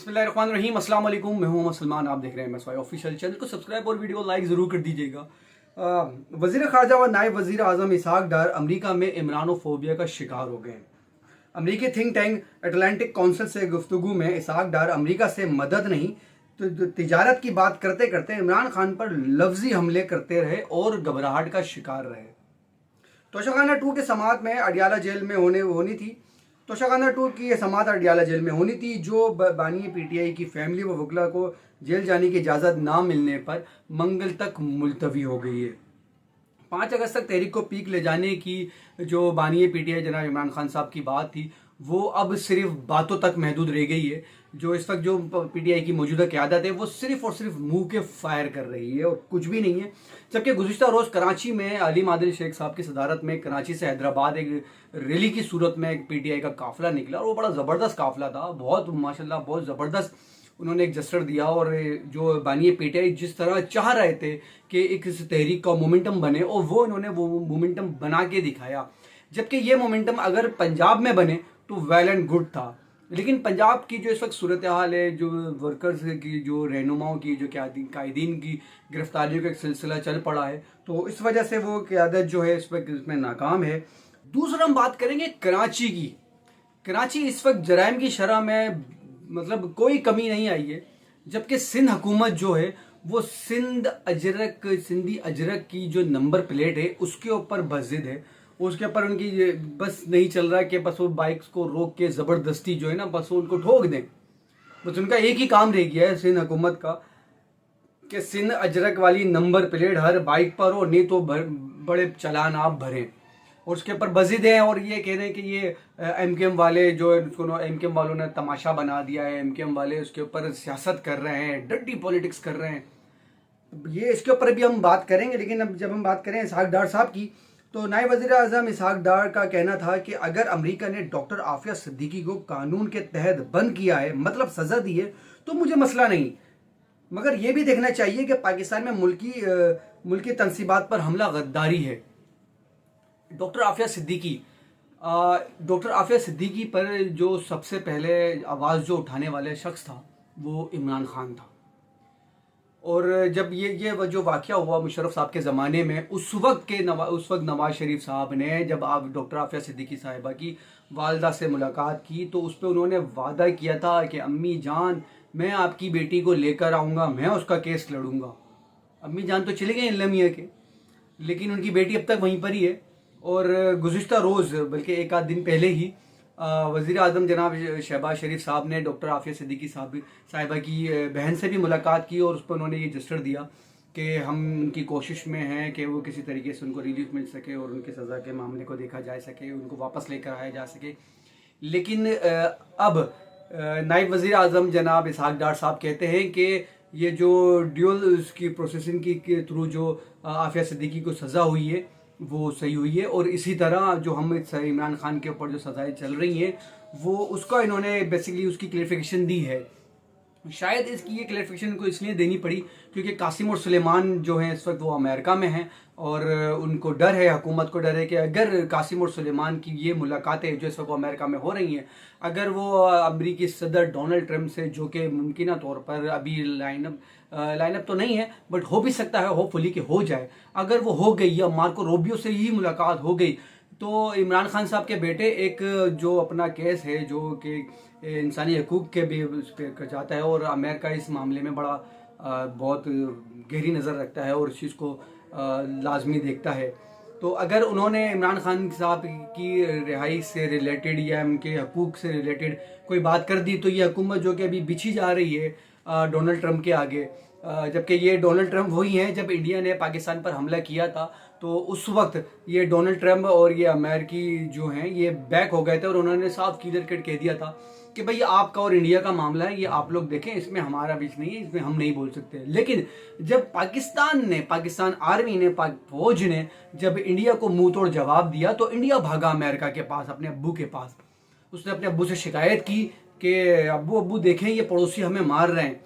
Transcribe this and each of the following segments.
बिस्मिल्लाहिर्रहमानिर्रहीम, अस्सलाम वालेकुम। मैं हूं मोहम्मद सलमान, आप देख रहे हैं MSY ऑफिशियल। चैनल को सब्सक्राइब और वीडियो लाइक ज़रूर कर दीजिएगा। वज़ीर ख़ारजा व नायब वज़ीर आज़म इसहाक डार अमरीका में इमरानोफोबिया का शिकार हो गए हैं। अमरीकी थिंक टैंक अटलांटिक काउंसिल से गुफ्तगू में इसहाक डार अमरीका से मदद नहीं तो तिजारत की बात करते करते इमरान खान पर लफ्जी हमले करते रहे और घबराहट का शिकार रहे। तोशाखाना 2 के समाअत में अडियाला जेल में होनी थी। तोशाखाना 2 की ये समाअत अडियाला जेल में होनी थी, जो बानी PTI की फैमिली व वकला को जेल जाने की इजाज़त ना मिलने पर मंगल तक मुलतवी हो गई है। 5 अगस्त तक तहरीक को पीक ले जाने की जो बानी PTI जनाब इमरान खान साहब की बात थी, वो अब सिर्फ बातों तक महदूद रह गई है। जो इस वक्त जो PTI की मौजूदा क़यादत है, वो सिर्फ और सिर्फ मुंह के फायर कर रही है और कुछ भी नहीं है। जबकि गुज़िश्ता रोज़ कराची में अली मादिल शेख साहब की सदारत में कराची से हैदराबाद एक रैली की सूरत में एक PTI का काफ़िला निकला और वो बड़ा ज़बरदस्त काफ़िला था। बहुत माशाल्लाह बहुत ज़बरदस्त उन्होंने एक जस्टर दिया और जो बानी PTI जिस तरह चाह रहे थे कि एक इस तहरीक का मोमेंटम बने, और वो इन्होंने वो मोमेंटम बना के दिखाया। जबकि ये मोमेंटम अगर पंजाब में बने तो वेल एंड गुड था, लेकिन पंजाब की जो इस वक्त सूरत हाल है, जो वर्कर्स की, जो रहनुमाओं की, जो कायदीन की गिरफ्तारियों का एक सिलसिला चल पड़ा है, तो इस वजह से वो क़यादत जो है इस वक्त इसमें नाकाम है। दूसरा हम बात करेंगे कराची की। कराची इस वक्त जराइम की शरह में मतलब कोई कमी नहीं आई है, जबकि सिंध हुकूमत जो है वो सिंधी अजरक की जो नंबर प्लेट है उसके ऊपर बज़िद है। उसके ऊपर उनकी बस नहीं चल रहा है कि बस वो बाइक्स को रोक के ज़बरदस्ती जो है ना बस वो उनको ठोक दें। बस उनका एक ही काम रह गया है सिंध हुकूमत का कि सिंध अजरक वाली नंबर प्लेट हर बाइक पर हो, नहीं तो बड़े चालान आप भरें। और उसके ऊपर बज़िद हैं और ये कह रहे हैं कि ये MKM वाले जो है उसको MKM वालों ने तमाशा बना दिया है, MKM वाले उसके ऊपर सियासत कर रहे हैं, डर्टी पॉलिटिक्स कर रहे हैं। ये इसके ऊपर भी हम बात करेंगे, लेकिन अब जब हम बात करें इसहाक डार साहब की, तो नायब वज़ीर आज़म इसहाक डार का कहना था कि अगर अमेरिका ने डॉक्टर आफिया सिद्दीकी को कानून के तहत बंद किया है, मतलब सज़ा दी है, तो मुझे मसला नहीं, मगर ये भी देखना चाहिए कि पाकिस्तान में मुल्की तनसीबात पर हमला गद्दारी है। डॉक्टर आफिया सिद्दीकी पर जो सबसे पहले आवाज़ जो उठाने वाले शख्स था वो इमरान खान था। और जब ये जो वाक़या हुआ मुशर्रफ साहब के ज़माने में, उस वक्त नवाज़ शरीफ साहब ने जब आप डॉक्टर आफिया सिद्दीकी साहिबा की वालदा से मुलाकात की, तो उस पर उन्होंने वादा किया था कि अम्मी जान मैं आपकी बेटी को लेकर आऊँगा, मैं उसका केस लड़ूंगा। अम्मी जान तो चले गए अल्लाह मियाँ के, लेकिन उनकी बेटी अब तक वहीं पर ही है। और गुज़िश्ता रोज़ बल्कि एक आध दिन पहले ही वज़ीर आज़म जनाब शहबाज शरीफ साहब ने डॉक्टर आफिया सिद्दीकी साहिबा की बहन से भी मुलाकात की और उस पर उन्होंने ये जस्टर दिया कि हम उनकी कोशिश में हैं कि वो किसी तरीके से उनको रिलीफ मिल सके और उनके सज़ा के मामले को देखा जा सके, उनको वापस लेकर आया जा सके। लेकिन अब नायब वज़ीर आज़म जनाब इसहाक डार साहब कहते हैं कि ये जो ड्यूल उसकी प्रोसेसिंग के थ्रू जो आफिया सिद्दीकी को सज़ा हुई है वो सही हुई है, और इसी तरह जो हम इमरान खान के ऊपर जो सज़ाएं चल रही हैं वो उसका इन्होंने बेसिकली उसकी क्लैरिफिकेशन दी है। शायद इसकी ये क्लैरिफिकेशन को इसलिए देनी पड़ी क्योंकि कासिम और सुलेमान जो हैं इस वक्त वो अमेरिका में हैं, और उनको डर है, हुकूमत को डर है कि अगर कासिम और सुलेमान की ये मुलाकातें जो इस वक्त अमेरिका में हो रही हैं, अगर वो अमरीकी सदर डोनाल्ड ट्रंप से, जो कि मुमकिन तौर पर अभी लाइनअप तो नहीं है बट हो भी सकता है, होपफुली कि हो जाए, अगर वो हो गई या मार्को रूबियो से ही मुलाकात हो गई, तो इमरान खान साहब के बेटे एक जो अपना केस है जो कि इंसानी हकूक़ के भी उस पर जाता है, और अमेरिका इस मामले में बड़ा बहुत गहरी नज़र रखता है और इस चीज़ को लाजमी देखता है। तो अगर उन्होंने इमरान खान साहब की रिहाई से रिलेटेड या उनके हकूक़ से रिलेटेड कोई बात कर दी, तो ये हुकूमत जो कि अभी बिछी जा रही है डोनाल्ड ट्रंप के आगे, जबकि ये डोनाल्ड ट्रंप वही हैं जब इंडिया ने पाकिस्तान पर हमला किया था, तो उस वक्त ये डोनाल्ड ट्रंप और ये अमेरिकी जो हैं ये बैक हो गए थे और उन्होंने साफ क्लियर कट कह दिया था कि भाई आपका और इंडिया का मामला है, ये आप लोग देखें, इसमें हमारा बीच नहीं है, इसमें हम नहीं बोल सकते। लेकिन जब पाकिस्तान आर्मी ने, पाक फौज ने जब इंडिया को मुंह तोड़ जवाब दिया, तो इंडिया भागा अमेरिका के पास, अपने अब्बू के पास। उसने अपने अब्बू से शिकायत की कि अब्बू देखें, ये पड़ोसी हमें मार रहे हैं,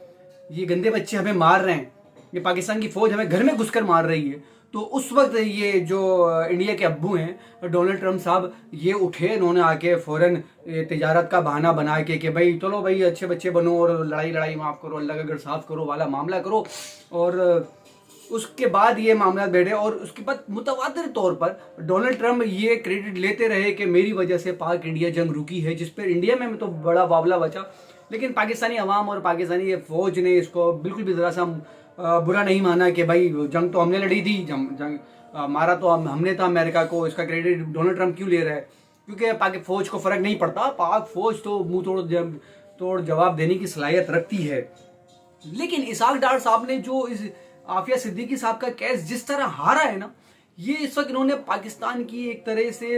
ये गंदे बच्चे हमें मार रहे हैं, ये पाकिस्तान की फ़ौज हमें घर में घुसकर मार रही है। تو اس وقت یہ جو انڈیا کے ابو ہیں ڈونلڈ ٹرمپ صاحب یہ اٹھے، انہوں نے آ کے فوراً تجارت کا بہانہ بنا کے بھائی چلو بھائی اچھے بچے بنو اور لڑائی معاف کرو، اللہ کا گھر صاف کرو والا معاملہ کرو، اور اس کے بعد یہ معاملات بیٹھے، اور اس کے بعد متواتر طور پر ڈونلڈ ٹرمپ یہ کریڈٹ لیتے رہے کہ میری وجہ سے پاک انڈیا جنگ رکی ہے، جس پر انڈیا میں تو بڑا واویلا بچا، لیکن پاکستانی عوام اور پاکستانی فوج نے اس کو بالکل بھی ذرا سا برا نہیں مانا کہ بھائی جنگ تو ہم نے لڑی تھی، جنگ مارا تو ہم نے تھا امریکہ کو، اس کا کریڈٹ ڈونلڈ ٹرمپ کیوں لے رہا ہے؟ کیونکہ پاک فوج کو فرق نہیں پڑتا، پاک فوج تو منہ توڑ جواب دینے کی صلاحیت رکھتی ہے۔ لیکن اسحاق ڈار صاحب نے جو اس عافیہ صدیقی صاحب کا کیس جس طرح ہارا ہے نا، یہ اس وقت انہوں نے پاکستان کی ایک طرح سے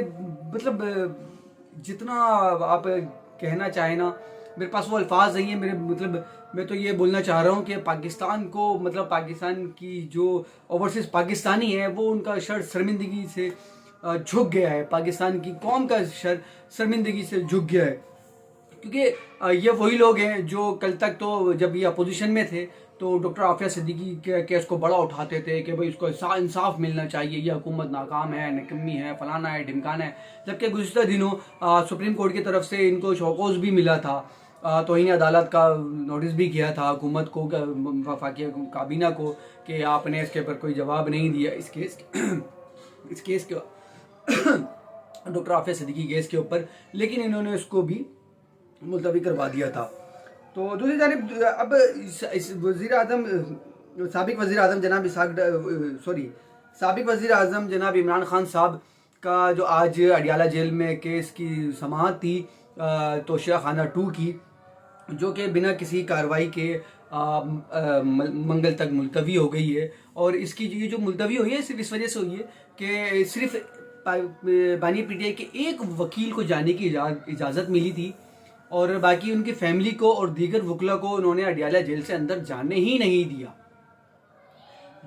مطلب جتنا آپ کہنا چاہیں نا، میرے پاس وہ الفاظ نہیں ہیں، میں تو یہ بولنا چاہ رہا ہوں کہ پاکستان کو مطلب پاکستان کی جو اوورسیز پاکستانی ہے وہ ان کا شر شرمندگی سے جھک گیا ہے، پاکستان کی قوم کا شر شرمندگی سے جھک گیا ہے، کیونکہ یہ وہی لوگ ہیں جو کل تک تو جب یہ اپوزیشن میں تھے تو ڈاکٹر عافیہ صدیقی کے کیس کو بڑا اٹھاتے تھے کہ بھائی اس کو انصاف ملنا چاہیے، یہ حکومت ناکام ہے، نکمی ہے، فلانا ہے، ڈھمکانا ہے، جبکہ گزشتہ دنوں سپریم کورٹ کی طرف سے ان کو شوکوز بھی ملا تھا، توہین عدالت کا نوٹس بھی کیا تھا حکومت کو، وفاقی کابینہ کو، کہ آپ نے اس کے پر کوئی جواب نہیں دیا اس کیس کے ڈاکٹر عافیہ صدیقی کیس کے اوپر، لیکن انہوں نے اس کو بھی ملتوی کروا دیا تھا۔ تو دوسری جانب اب سابق وزیر اعظم جناب عمران خان صاحب کا جو آج اڈیالہ جیل میں کیس کی سماعت تھی توشیہ خانہ 2 کی، جو کہ بنا کسی کارروائی کے منگل تک ملتوی ہو گئی ہے، اور اس کی یہ جو ملتوی ہوئی ہے صرف اس وجہ سے ہوئی ہے کہ صرف بانی پی ٹی آئی کے ایک وکیل کو جانے کی اجازت ملی تھی، اور باقی ان کی فیملی کو اور دیگر وکلا کو انہوں نے اڈیالہ جیل سے اندر جانے ہی نہیں دیا۔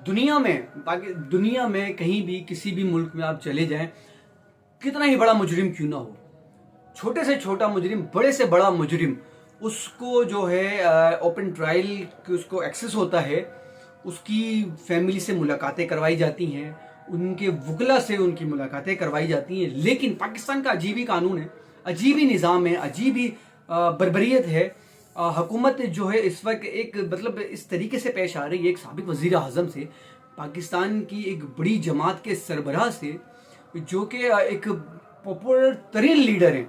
دنیا میں کہیں بھی کسی بھی ملک میں آپ چلے جائیں، کتنا ہی بڑا مجرم کیوں نہ ہو، چھوٹے سے چھوٹا مجرم، بڑے سے بڑا مجرم، اس کو جو ہے اوپن ٹرائل اس کو ایکسس ہوتا ہے، اس کی فیملی سے ملاقاتیں کروائی جاتی ہیں، ان کے وکلا سے ان کی ملاقاتیں کروائی جاتی ہیں، لیکن پاکستان کا عجیب ہی قانون ہے، عجیب ہی نظام ہے، عجیب ہی بربریت ہے۔ حکومت جو ہے اس وقت ایک مطلب اس طریقے سے پیش آ رہی ہے، ایک سابق وزیر اعظم سے، پاکستان کی ایک بڑی جماعت کے سربراہ سے، جو کہ ایک پاپولر ترین لیڈر ہیں،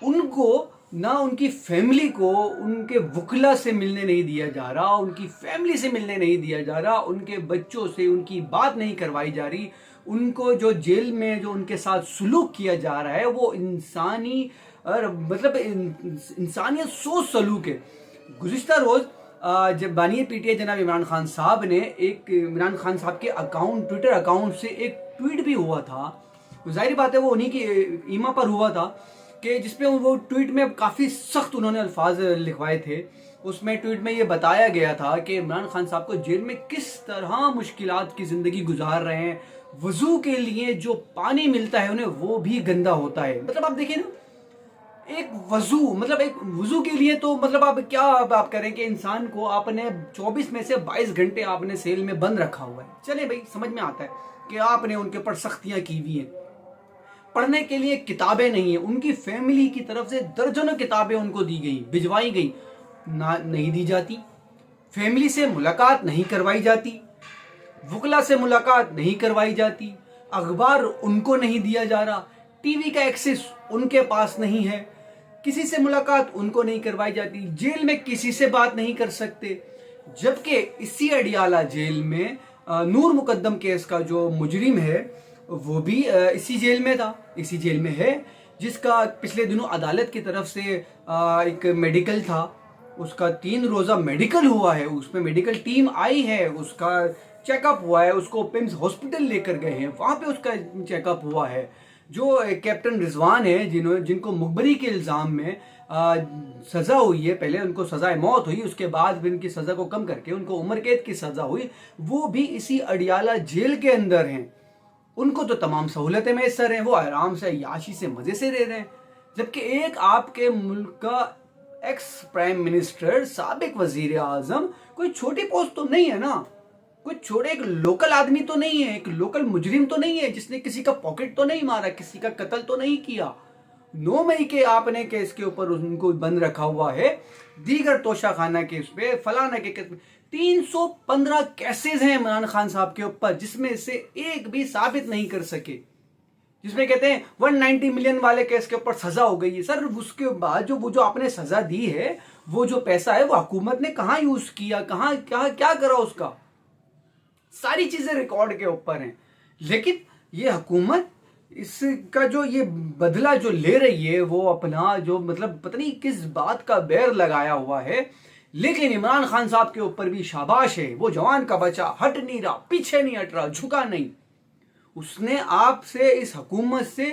ان کو نہ ان کی فیملی کو ان کے وکلا سے ملنے نہیں دیا جا رہا، ان کی فیملی سے ملنے نہیں دیا جا رہا، ان کے بچوں سے ان کی بات نہیں کروائی جا رہی، ان کو جو جیل میں جو ان کے ساتھ سلوک کیا جا رہا ہے وہ انسانی مطلب انسانیت سوچ سلوک ہے۔ گزشتہ روز جب بانی پی ٹی آئی جناب عمران خان صاحب نے عمران خان صاحب کے ٹویٹر اکاؤنٹ سے ایک ٹویٹ بھی ہوا تھا، ظاہری بات ہے وہ انہی کی ایما پر ہوا تھا، کہ جس پہ وہ ٹویٹ میں کافی سخت انہوں نے الفاظ لکھوائے تھے۔ اس میں ٹویٹ میں یہ بتایا گیا تھا کہ عمران خان صاحب کو جیل میں کس طرح مشکلات کی زندگی گزار رہے ہیں، وضو کے لیے جو پانی ملتا ہے انہیں وہ بھی گندا ہوتا ہے۔ مطلب آپ دیکھیں نا، ایک وضو کے لیے تو مطلب آپ کیا آپ کریں کہ انسان کو آپ نے 24 میں سے 22 گھنٹے آپ نے سیل میں بند رکھا ہوا ہے، چلے بھائی سمجھ میں آتا ہے کہ آپ نے ان کے اوپر سختیاں کی ہوئی ہیں، پڑھنے کے لیے کتابیں نہیں ہیں، ان کی فیملی کی طرف سے درجنوں کتابیں ان کو دی گئی، بھجوائی گئی، نہیں دی جاتی، فیملی سے ملاقات نہیں کروائی جاتی، وکلا سے ملاقات نہیں کروائی جاتی، اخبار ان کو نہیں دیا جا رہا، ٹی وی کا ایکسس ان کے پاس نہیں ہے، کسی سے ملاقات ان کو نہیں کروائی جاتی، جیل میں کسی سے بات نہیں کر سکتے، جبکہ اسی اڈیالہ جیل میں نور مقدم کیس کا جو مجرم ہے وہ بھی اسی جیل میں تھا، اسی جیل میں ہے، جس کا پچھلے دنوں عدالت کی طرف سے ایک میڈیکل تھا، اس کا 3 روزہ میڈیکل ہوا ہے، اس میں میڈیکل ٹیم آئی ہے، اس کا چیک اپ ہوا ہے، اس کو پمس ہاسپٹل لے کر گئے ہیں، وہاں پہ اس کا چیک اپ ہوا ہے۔ جو کیپٹن رضوان ہے جن کو مخبری کے الزام میں سزا ہوئی ہے، پہلے ان کو سزا موت ہوئی، اس کے بعد بھی ان کی سزا کو کم کر کے ان کو عمر قید کی سزا ہوئی، وہ بھی اسی اڈیالہ جیل کے اندر ہیں، ان کو تو تمام سہولتیں میسر ہیں، وہ آرام سے عیاشی سے مزے سے رہ رہے ہیں، جبکہ ایک آپ کے ملک کا ایکس پرائم منسٹر، سابق وزیر اعظم، کوئی چھوٹی پوسٹ تو نہیں ہے نا، कुछ छोड़े, एक लोकल आदमी तो नहीं है, एक लोकल मुजरिम तो नहीं है जिसने किसी का पॉकेट तो नहीं मारा, किसी का कत्ल तो नहीं किया। 9 मई के आपने केस के ऊपर उनको बंद रखा हुआ है, दीगर तोशाखाना केस पे, फलाना के केस पे 315 केसेस हैं इमरान खान साहब के ऊपर, जिसमें से एक भी साबित नहीं कर सके। जिसमें कहते हैं 190 मिलियन वाले केस के ऊपर सजा हो गई है। सर उसके बाद जो आपने सजा दी है, वो जो पैसा है वो हुकूमत ने कहाँ यूज किया, कहाँ क्या करा उसका, सारी चीजें रिकॉर्ड के ऊपर हैं। लेकिन ये हुकूमत इसका जो ये बदला जो ले रही है, वो अपना जो मतलब पता नहीं किस बात का बैर लगाया हुआ है। लेकिन इमरान खान साहब के ऊपर भी शाबाश है, वो जवान का बच्चा हट नहीं रहा, पीछे नहीं हट रहा, झुका नहीं। उसने आपसे, इस हुकूमत से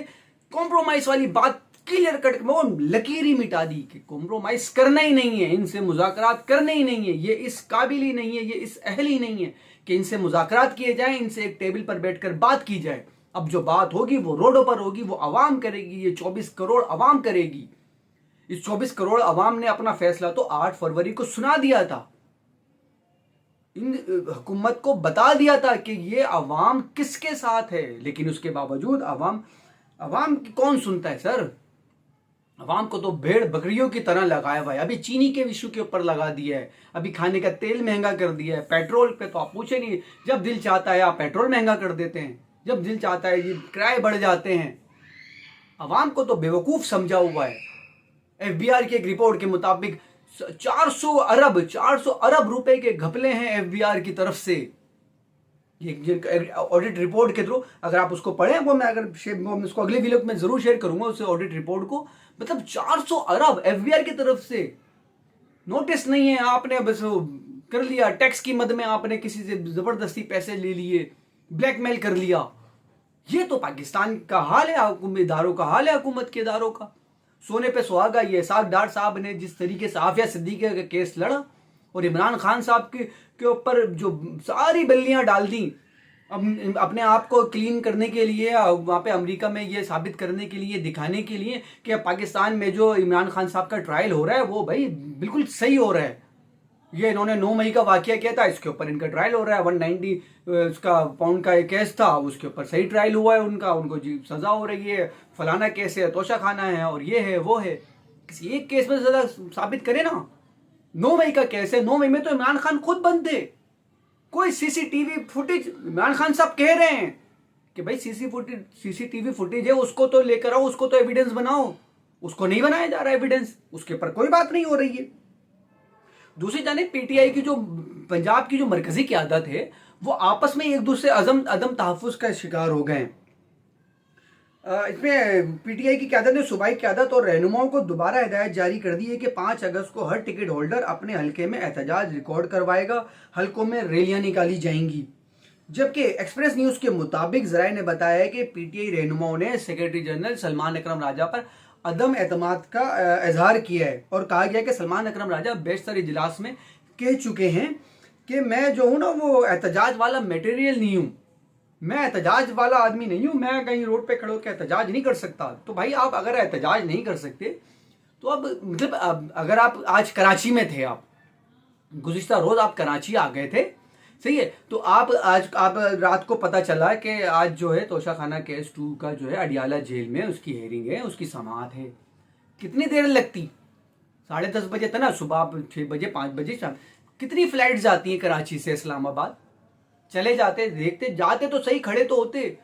कॉम्प्रोमाइज वाली बात क्लियर कट वो लकीर ही मिटा दी कि कॉम्प्रोमाइज करना ही नहीं है, इनसे मुज़ाकरात करने ही नहीं है, ये इस काबिल ही नहीं है, ये इस अहल ही नहीं है कि इनसे मुज़ाकरात किए जाए, इनसे एक टेबल पर बैठकर बात की जाए। अब जो बात होगी वो रोडों पर होगी, वो आवाम करेगी, ये 24 करोड़ आवाम करेगी। इस 24 करोड़ आवाम ने अपना फैसला तो 8 फरवरी को सुना दिया था, इन हुकूमत को बता दिया था कि ये अवाम किसके साथ है। लेकिन उसके बावजूद अवाम की कौन सुनता है सर? अवाम को तो भेड़ बकरियों की तरह लगाया हुआ है। अभी चीनी के इशू के ऊपर लगा दिया है, अभी खाने का तेल महंगा कर दिया है, पेट्रोल पे तो आप पूछे नहीं, जब दिल चाहता है आप पेट्रोल महंगा कर देते हैं, जब दिल चाहता है ये किराए बढ़ जाते हैं। अवाम को तो बेवकूफ समझा हुआ है। एफबीआर की एक रिपोर्ट के मुताबिक 400 अरब रुपए के घपले हैं एफबीआर की तरफ से। ये ऑडिट रिपोर्ट के थ्रू अगर आप उसको पढ़ें, वो मैं उसको अगले वीडियो में जरूर शेयर करूंगा, उस ऑडिट रिपोर्ट को। मतलब 400 अरब एफबीआर की तरफ से। नोटिस नहीं है, आपने बस कर लिया, टैक्स की मद में आपने किसी से जबरदस्ती पैसे ले लिए, ब्लैकमेल कर लिया। ये तो पाकिस्तान का हाल है, इदारों का हाल है, हुकूमत के इदारों का। सोने पे सुहागा ये इसाक डार साहब ने जिस तरीके से आफिया सिद्दीकी का केस लड़ा और इमरान खान साहब के ऊपर जो सारी बल्लियां डाल दी अपने आप को क्लीन करने के लिए, वहाँ पे अमेरिका में ये साबित करने के लिए, दिखाने के लिए कि पाकिस्तान में जो इमरान खान साहब का ट्रायल हो रहा है वो भाई बिल्कुल सही हो रहा है। ये इन्होंने 9 मई का वाकया किया था, इसके ऊपर इनका ट्रायल हो रहा है। 190 उसका पाउंड का एक केस था, उसके ऊपर सही ट्रायल हुआ है उनको जी सजा हो रही है। फलाना केस है, तोशाखाना है, और ये है वो है। किसी एक केस में सजा साबित करे ना। 9 मई का केस है, 9 मई में तो इमरान खान खुद बंद थे। कोई सीसीटीवी फुटेज, इमरान खान साहब कह रहे हैं कि भाई सीसीटीवी फुटेज है, उसको तो लेकर आओ, उसको तो एविडेंस बनाओ। उसको नहीं बनाया जा रहा है एविडेंस, उसके ऊपर कोई बात नहीं हो रही है। दूसरी जानिब पीटीआई की जो पंजाब की जो मरकजी क़यादत है, वो आपस में एक दूसरे अदम तहफ़्फ़ुज़ का शिकार हो गए। इसमें पीटीआई की क़यादत ने सूबाई क़यादत और रहनुमाओं को दोबारा हिदायत जारी कर दी है कि 5 अगस्त को हर टिकट होल्डर अपने हल्के में एहतजाज रिकॉर्ड करवाएगा, हल्कों में रैलियां निकाली जाएंगी। जबकि एक्सप्रेस न्यूज़ के मुताबिक ज़राए ने बताया है कि पीटीआई रहनुमाओं ने सेक्रेटरी जनरल सलमान अकरम राजा पर अदम एतमाद का इजहार किया है और कहा गया कि सलमान अकरम राजा बेशतर इजलास में कह चुके हैं कि मैं जो हूँ ना वो एहतजाज वाला मटेरियल नहीं हूँ, मैं एहतजाज वाला आदमी नहीं हूँ, मैं कहीं रोड पे खड़े होकर एहतजाज नहीं कर सकता। तो भाई आप अगर एहतजाज नहीं कर सकते तो अब मतलब अगर आप आज कराची में थे, आप गुज़िश्ता रोज़ आप कराची आ गए थे, सही है, तो आप रात को पता चला कि आज जो है तोशाखाना केस 2 का जो है अडियाला जेल में उसकी हेयरिंग है, उसकी समाअत है। कितनी देर लगती? 10:30 बजे था ना, सुबह आप 6 बजे 5 बजे कितनी फ्लाइट जाती हैं कराची से इस्लामाबाद? चले जाते, देखते, जाते तो सही, खड़े तो होते।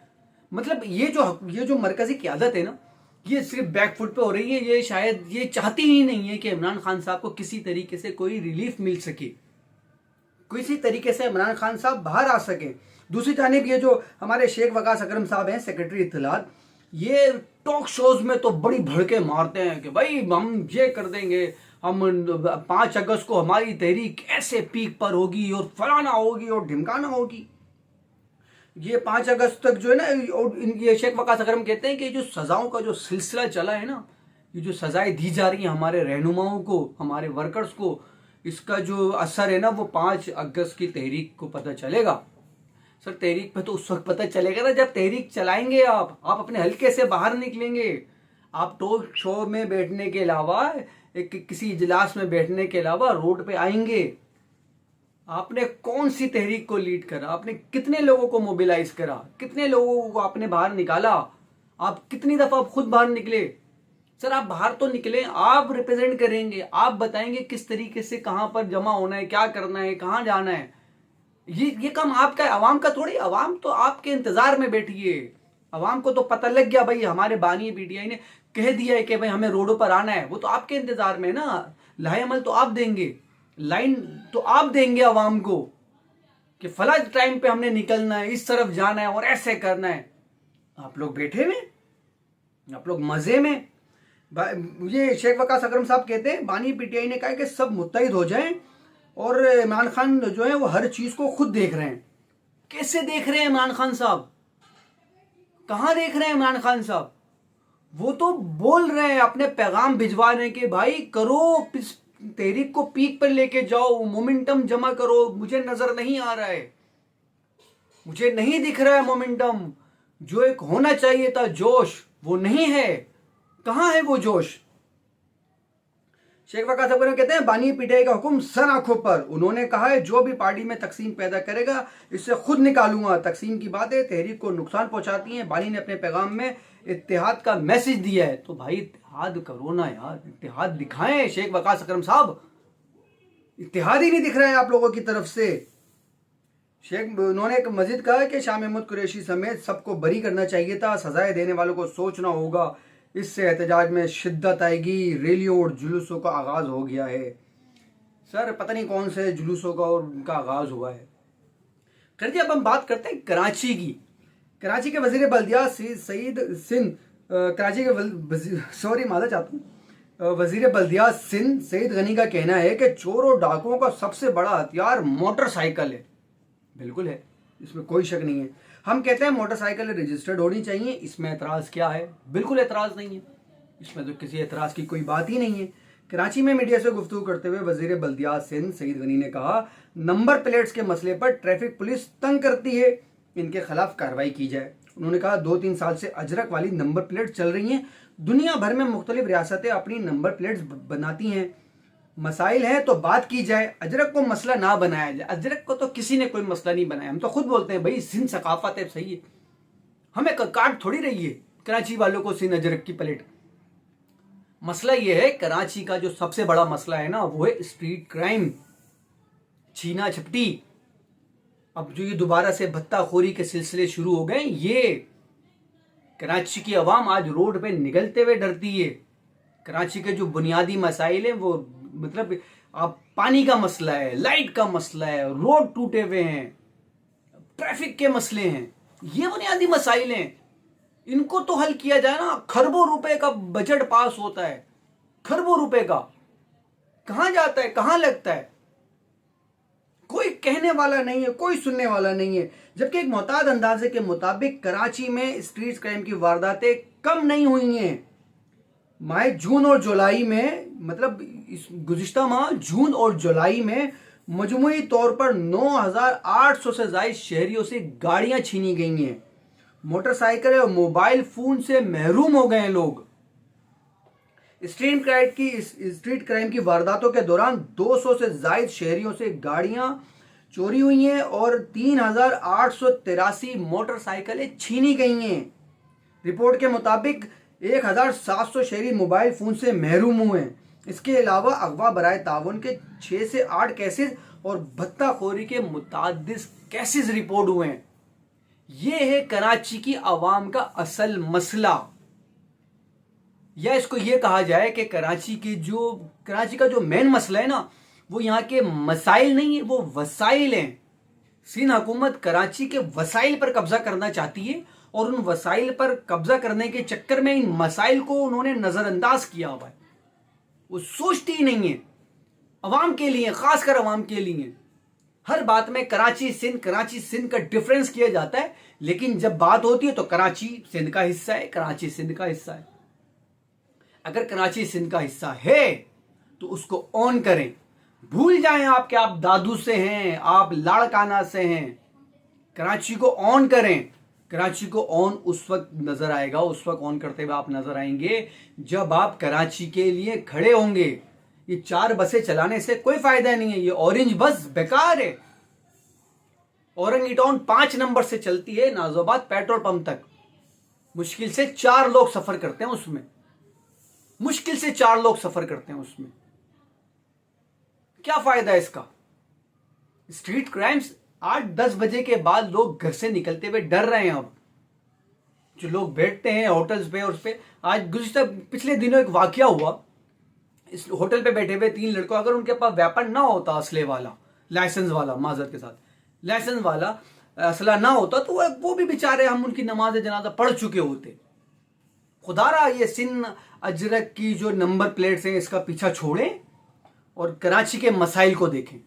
मतलब ये जो मरकजी क़यादत है ना, ये सिर्फ बैकफुट पे हो रही है। ये शायद ये चाहती ही नहीं है कि इमरान खान साहब को किसी तरीके से कोई रिलीफ मिल सके, किसी तरीके से इमरान खान साहब बाहर आ सके। दूसरी जानिब ये जो हमारे शेख वकास अकरम साहब हैं, सेक्रेटरी इत्तलात, ये टॉक शोज में तो बड़ी भड़के मारते हैं कि भाई हम ये कर देंगे, हम 5 अगस्त को हमारी तहरीक ऐसे पीक पर होगी और फलाना होगी और ढिमकाना होगी। ये 5 अगस्त तक जो है ना, ये शेख वकास अकरम कहते हैं कि जो सजाओं का जो सिलसिला चला है ना, ये जो सजाएं दी जा रही हैं हमारे रहनुमाओं को, हमारे वर्कर्स को, इसका जो असर है ना वो 5 अगस्त की तहरीक को पता चलेगा। सर तहरीक पे तो उस वक्त पता चलेगा ना जब तहरीक चलाएंगे आप अपने हल्के से बाहर निकलेंगे। आप टॉक शो में बैठने के अलावा, किसी इजलास में बैठने के अलावा रोड पे आएंगे। आपने कौन सी तहरीक को लीड करा, आपने कितने लोगों को मोबिलाइज करा, कितने लोगों को आपने बाहर निकाला, आप कितनी दफा खुद बाहर निकले। सर आप बाहर तो निकले, आप रिप्रेजेंट करेंगे, आप बताएंगे किस तरीके से कहां पर जमा होना है, क्या करना है, कहां जाना है। ये काम आपका है, अवाम का थोड़ी। अवाम तो आपके इंतजार में बैठी है। अवाम को तो पता लग गया भाई, हमारे बानी पीटीआई ने कह दिया है कि भाई हमें रोडों पर आना है, वो तो आपके इंतजार में है ना। लाहेअमल तो आप देंगे, लाइन तो आप देंगे अवाम को कि फला टाइम पे हमने निकलना है, इस तरफ जाना है और ऐसे करना है। आप लोग बैठे में, आप लोग मजे में। ये शेख वकास अकरम साहब कहते हैं बानी पीटीआई ने कहा कि सब मुत्तहिद हो जाएं और इमरान खान जो है वो हर चीज को खुद देख रहे हैं। कैसे देख रहे हैं इमरान खान साहब, कहां देख रहे हैं इमरान खान साहब? वो तो बोल रहे हैं अपने पैगाम भिजवा रहे हैं कि भाई करो, तहरीक को पीक पर लेके जाओ, मोमेंटम जमा करो। मुझे नजर नहीं आ रहा है, मुझे नहीं दिख रहा है मोमेंटम। जो एक होना चाहिए था जोश, वो नहीं है। कहां है वो जोश? शेख वकास अकरम कहते हैं बानी पीटीआई का हुक्म सर आंखों पर। उन्होंने कहा है जो भी पार्टी में तकसीम पैदा करेगा इससे खुद निकालूंगा। तकसीम की बातें तहरीक को नुकसान पहुंचाती हैं। बानी ने अपने पैगाम में इत्तेहाद का मैसेज दिया है। तो भाई इत्तेहाद करो ना यार, इत्तेहाद दिखाएं शेख वकास अकरम साहब। इत्तेहाद ही नहीं दिख रहा है आप लोगों की तरफ से। उन्होंने एक मजीद कहा कि शाह महमूद कुरैशी समेत सबको बरी करना चाहिए था, सजाएं देने वालों को सोचना होगा, इससे एहतजाज में शिद्दत आएगी। रैलियों और जुलूसों का आगाज हो गया है। सर पता नहीं कौन से जुलूसों का और उनका आगाज हुआ है। कर जी अब हम बात करते हैं कराची की। कराची के वजीर बल्दिया सईद सिंध, कराची के सॉरी मादा चाहता हूँ, वजीर बल्दिया सिंध सईद गनी का कहना है कि चोर और डाकुओं का सबसे बड़ा हथियार मोटरसाइकिल है। बिल्कुल है, इसमें कोई शक नहीं है। हम कहते हैं मोटरसाइकिल रजिस्टर्ड होनी चाहिए, इसमें एतराज़ क्या है? बिल्कुल एतराज़ नहीं है, इसमें तो किसी एतराज़ की कोई बात ही नहीं है। कराची में मीडिया से गुफ्तगू करते हुए वजीर बल्दियात सिंध सईद गनी ने कहा नंबर प्लेट्स के मसले पर ट्रैफिक पुलिस तंग करती है, इनके खिलाफ कार्रवाई की जाए। उन्होंने कहा 2-3 साल से अजरक वाली नंबर प्लेट चल रही हैं। दुनिया भर में मुख्तलिफ रियासतें अपनी नंबर प्लेट्स बनाती हैं। मसाइल है तो बात की जाए, अजरक को मसला ना बनाया जाए। अजरक को तो किसी ने कोई मसला नहीं बनाया। हम तो खुद बोलते हैं भाई सिंध सकाफत है, सही है, हमें काट थोड़ी रही है कराची वालों को सिंध अजरक की प्लेट। मसला ये है कराची का जो सबसे बड़ा मसला है ना, वो है स्ट्रीट क्राइम, छीना झपटी। अब जो ये दोबारा से भत्ताखोरी के सिलसिले शुरू हो गए, ये कराची की आवाम आज रोड पे निकलते हुए डरती है। कराची के जो बुनियादी मसाइल हैं वो मतलब आप पानी का मसला है, लाइट का मसला है, रोड टूटे हुए हैं, ट्रैफिक के मसले हैं, ये बुनियादी मसाइल हैं। इनको तो हल किया जाए ना। खरबों रुपए का बजट पास होता है, खरबों रुपए का कहां जाता है, कहां लगता है? कोई कहने वाला नहीं है, कोई सुनने वाला नहीं है। जबकि एक मोहताद अंदाजे के मुताबिक कराची में स्ट्रीट क्राइम की वारदातें कम नहीं हुई हैं। माह जून और जुलाई में, मतलब इस गुज़िश्ता माह जून और जुलाई में मजमूई तौर पर 9,800 से ज्यादा शहरियों से गाड़ियां छीनी गई हैं। मोटरसाइकिल और मोबाइल फोन से महरूम हो गए हैं लोग। स्ट्रीट क्राइम की वारदातों के दौरान 200 से ज्यादा शहरियों से गाड़ियां चोरी हुई हैं और 3,883 मोटरसाइकिलें छीनी गई हैं। रिपोर्ट के मुताबिक 1,700 शहरी मोबाइल फोन से महरूम हुए हैं। इसके अलावा अगवा बराए ताउन के 6 से 8 केसेस और भत्ताखोरी के मुतादिद केसेस रिपोर्ट हुए हैं। यह है कराची की आवाम का असल मसला, या इसको यह कहा जाए कि कराची का जो मेन मसला है ना, वो यहाँ के मसाइल नहीं है, वो वसाइल हैं। सिंध हुकूमत कराची के वसाइल पर कब्जा करना चाहती है और उन वसाइल पर कब्जा करने के चक्कर में इन मसाइल को उन्होंने नजरअंदाज किया हुआ है। वो सोचती ही नहीं है अवाम के लिए, खासकर अवाम के लिए। हर बात में कराची सिंध का डिफरेंस किया जाता है, लेकिन जब बात होती है तो कराची सिंध का हिस्सा है, कराची सिंध का हिस्सा है। अगर कराची सिंध का हिस्सा है तो उसको ऑन करें। भूल जाएं आप कि आप दादू से हैं, आप लाड़काना से हैं। कराची को ऑन करें। कराची को ऑन उस वक्त नजर आएगा, उस वक्त ऑन करते हुए आप नजर आएंगे जब आप कराची के लिए खड़े होंगे। یہ 4 بسیں چلانے سے کوئی فائدہ نہیں ہے. یہ اورنج بس بیکار ہے. اورنگی ٹاؤن 5 نمبر سے چلتی ہے ناز آباد پیٹرول پمپ تک. مشکل سے 4 لوگ سفر کرتے ہیں اس میں. مشکل سے 4 لوگ سفر کرتے ہیں اس میں. کیا فائدہ ہے اس کا؟ اسٹریٹ کرائمز 8-10 بجے کے بعد لوگ گھر سے نکلتے ہوئے ڈر رہے ہیں. اب جو لوگ بیٹھتے ہیں ہوٹلز پہ اور اس پہ، آج گزشتہ پچھلے دنوں ایک واقعہ ہوا. اس ہوٹل پہ بیٹھے ہوئے 3 لڑکوں، اگر ان کے پاس ویپن نہ ہوتا، اسلحے والا، لائسنس والا، معذرت کے ساتھ لائسنس والا اسلحہ نہ ہوتا تو وہ بھی بیچارے، ہم ان کی نماز جنازہ پڑھ چکے ہوتے. خدا را یہ سن اجرک کی جو نمبر پلیٹس ہیں اس کا پیچھا چھوڑیں اور کراچی کے مسائل کو دیکھیں.